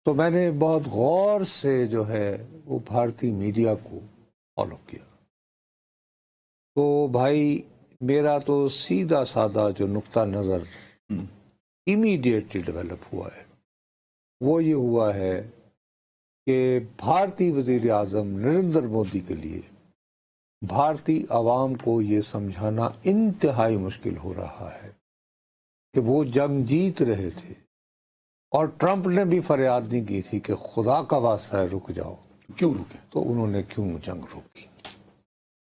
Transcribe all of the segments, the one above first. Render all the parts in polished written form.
تو میں نے بہت غور سے جو ہے وہ بھارتی میڈیا کو فالو کیا. تو بھائی میرا تو سیدھا سادہ جو نقطہ نظر امیڈیٹلی ڈیولپ ہوا ہے وہ یہ ہوا ہے کہ بھارتی وزیر اعظم نریندر مودی کے لیے بھارتی عوام کو یہ سمجھانا انتہائی مشکل ہو رہا ہے کہ وہ جنگ جیت رہے تھے، اور ٹرمپ نے بھی فریاد نہیں کی تھی کہ خدا کا واسطہ ہے رک جاؤ. کیوں رکے؟ تو انہوں نے کیوں جنگ روکی؟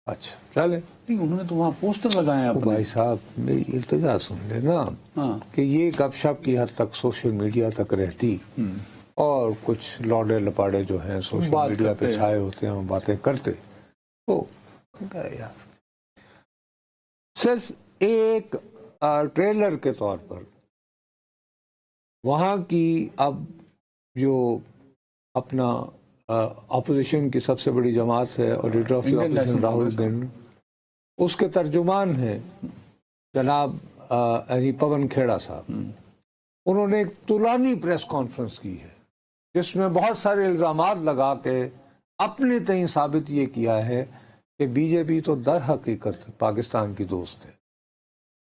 اچھا چلے، نہیں انہوں نے تو وہاں پوسٹر لگائے ہیں اپنے. بھائی صاحب میری التجا سن لینا ہاں کہ یہ گپ شپ کی حد تک سوشل میڈیا تک رہتی اور کچھ لوڈے لپاڑے جو ہیں سوشل بات میڈیا پہ کرتے ہیں. چھائے ہوتے ہیں وہ باتیں کرتے. تو یار صرف ایک ٹریلر کے طور پر وہاں کی اب جو اپنا اپوزیشن کی سب سے بڑی جماعت ہے اور leader of the Indian opposition National Rahul Congress. Gandhi, اس کے ترجمان ہیں جناب پون کھیڑا صاحب. انہوں نے ایک طولانی پریس کانفرنس کی ہے جس میں بہت سارے الزامات لگا کے اپنے تئیں ثابت یہ کیا ہے کہ بی جے پی تو در حقیقت پاکستان کی دوست ہے.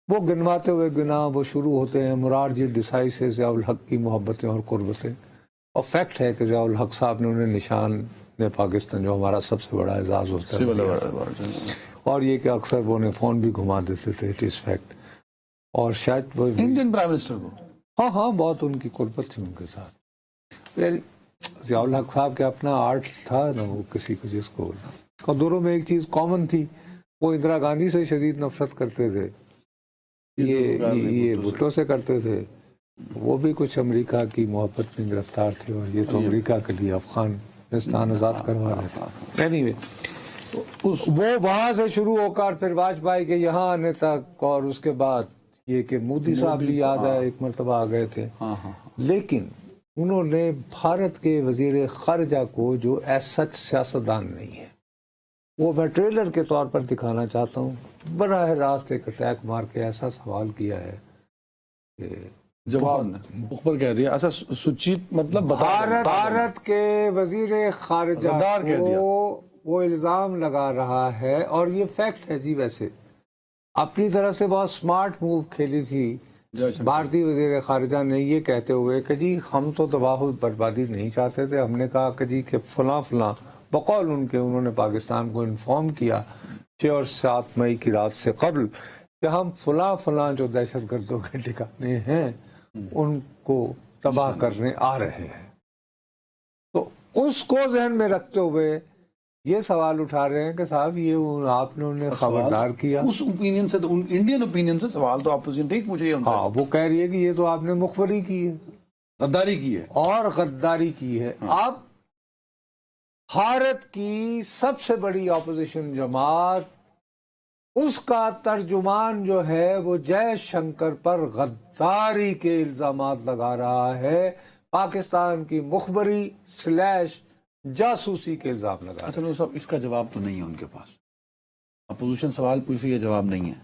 وہ گنواتے ہوئے گنا وہ شروع ہوتے ہیں مرارجی دیسائی سے ضیاء الحق کی محبتیں اور قربتیں، اور فیکٹ ہے کہ ضیاء الحق صاحب نے انہیں نشان پاکستان جو ہمارا سب سے بڑا اعزاز ہوتا ہے دیا تھا. اور یہ کہ اکثر وہ انہیں فون بھی گھما دیتے تھے، اٹ از فیکٹ. اور شاید وہ انڈین پرائم منسٹر کو ہاں بہت ان کی قربت تھی ان کے ساتھ. ضیاء الحق صاحب کا اپنا آرٹ تھا نا، وہ کسی کو جس کو، اور دونوں میں ایک چیز کامن تھی، وہ اندرا گاندھی سے شدید نفرت کرتے تھے، یہ بھٹو سے کرتے تھے. وہ بھی کچھ امریکہ کی محبت میں گرفتار تھے اور یہ تو امریکہ کے لیے افغانستان آزاد کروا رہے تھے. اینی وے وہ وہاں سے شروع ہو کر پھر واجپائی کے یہاں آنے تک، اور اس کے بعد یہ کہ مودی صاحب بھی یاد ہے ایک مرتبہ آ گئے تھے. لیکن انہوں نے بھارت کے وزیر خارجہ کو جو ایز سچ سیاستدان نہیں ہے، وہ میں ٹریلر کے طور پر دکھانا چاہتا ہوں. براہ راست ایک اٹیک مار کے ایسا سوال کیا ہے کہ جواب نے اوپر کہہ دیا ایسا سچیت مطلب بھارت کے وزیر خارجہ غدار کہہ دیا. کو وہ الزام لگا رہا ہے، اور یہ فیکٹ ہے. جی ویسے اپنی طرف سے بہت سمارٹ موو کھیلی تھی بھارتی وزیر خارجہ نے، یہ کہتے ہوئے کہ جی ہم تو تباہ و بربادی نہیں چاہتے تھے. ہم نے کہا کہ جی کہ فلاں بقول ان کے انہوں نے پاکستان کو انفارم کیا 6 اور 7 مئی کی رات سے قبل کہ ہم فلاں جو دہشت گردوں کے ٹھکانے ہیں ان کو تباہ کرنے آ رہے ہیں. تو اس کو ذہن میں رکھتے ہوئے یہ سوال اٹھا رہے ہیں کہ صاحب یہ آپ نے انہیں خبردار کیا. اس اوپینین سے، تو انڈین اوپینین سے سوال تو اپوزیشن ٹھیک پوچھے ان سے. ہاں وہ کہہ رہی ہے کہ یہ تو آپ نے مخبری کی ہے، غداری کی ہے اور غداری کی ہے. اب بھارت کی سب سے بڑی اپوزیشن جماعت، اس کا ترجمان جو ہے وہ جے شنکر پر غداری کے الزامات لگا رہا ہے، پاکستان کی مخبری / جاسوسی کے الزام لگا رہا ہے. اصل صاحب اس کا جواب تو نہیں ہے ان کے پاس. اپوزیشن سوال پوچھ رہی ہے، جواب نہیں ہے.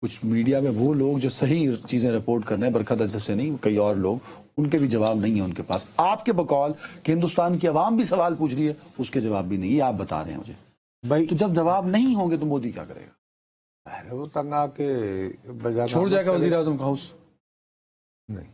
کچھ میڈیا میں وہ لوگ جو صحیح چیزیں رپورٹ کر رہے ہیں، برکت اجر سے نہیں کئی اور لوگ، ان کے بھی جواب نہیں ہے ان کے پاس. آپ کے بقول کہ ہندوستان کی عوام بھی سوال پوچھ رہی ہے، اس کے جواب بھی نہیں. یہ آپ بتا رہے ہیں مجھے. بھائی تو جب جواب نہیں ہوں گے تو مودی کیا کرے گا؟ وہ تنگ آ کے چھوڑ جائے گا وزیر اعظم کا ہاؤس؟ نہیں.